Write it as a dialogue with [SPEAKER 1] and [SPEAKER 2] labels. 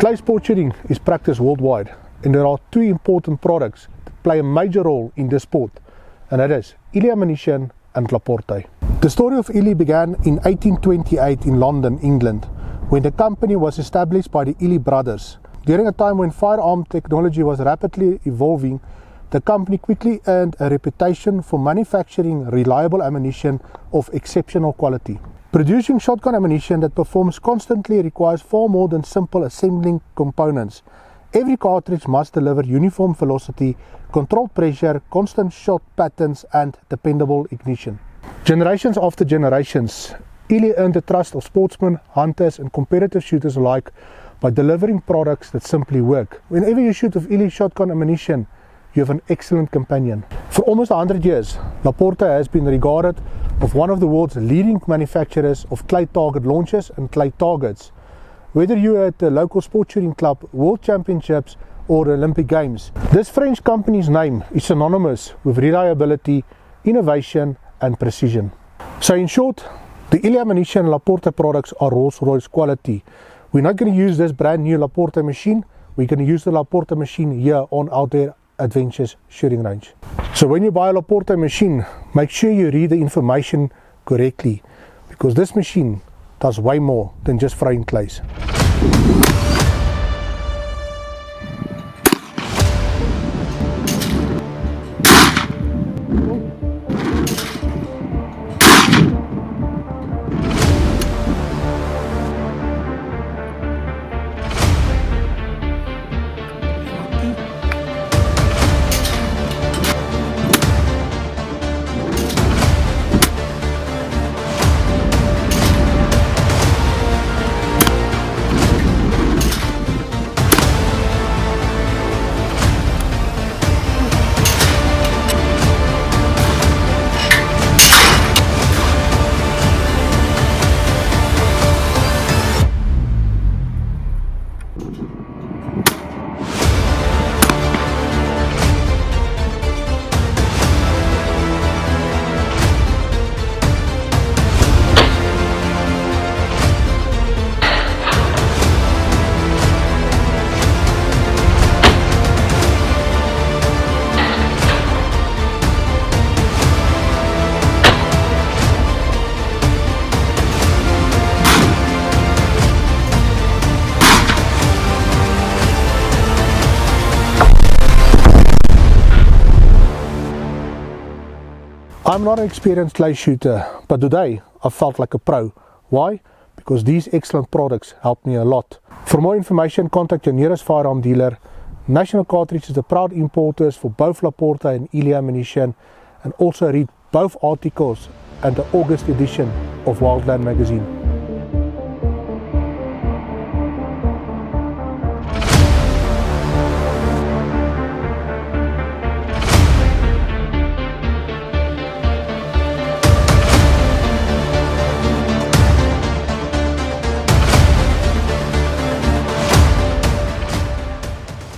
[SPEAKER 1] Clay sport shooting is practiced worldwide, and there are two important products that play a major role in this sport, and that is Illy Ammunition and Laporte. The story of Illy began in 1828 in London, England, when the company was established by the Illy brothers. During a time when firearm technology was rapidly evolving, the company quickly earned a reputation for manufacturing reliable ammunition of exceptional quality. Producing shotgun ammunition that performs constantly requires far more than simple assembling components. Every cartridge must deliver uniform velocity, controlled pressure, constant shot patterns, and dependable ignition. Generations after generations, Illy earned the trust of sportsmen, hunters, and competitive shooters alike by delivering products that simply work. Whenever you shoot with Illy shotgun ammunition, you have an excellent companion. For almost 100 years, Laporte has been regarded as one of the world's leading manufacturers of clay target launchers and clay targets. Whether you're at the local sport shooting club, world championships, or the Olympic Games, this French company's name is synonymous with reliability, innovation, and precision. So in short, the Illy Ammunition and Laporte products are Rolls-Royce quality. We're not going to use this brand new Laporte machine. We're going to use the Laporte machine here on Out There Adventures shooting range. So when you buy a Laporte machine, make sure you read the information correctly, because this machine does way more than just frying clays. I'm not an experienced clay shooter, but today I felt like a pro. Why? Because these excellent products helped me a lot. For more information, contact your nearest firearm dealer. National Cartridge is the proud importers for both Laporte and Illy Ammunition, and also read both articles and the August edition of Wildland magazine.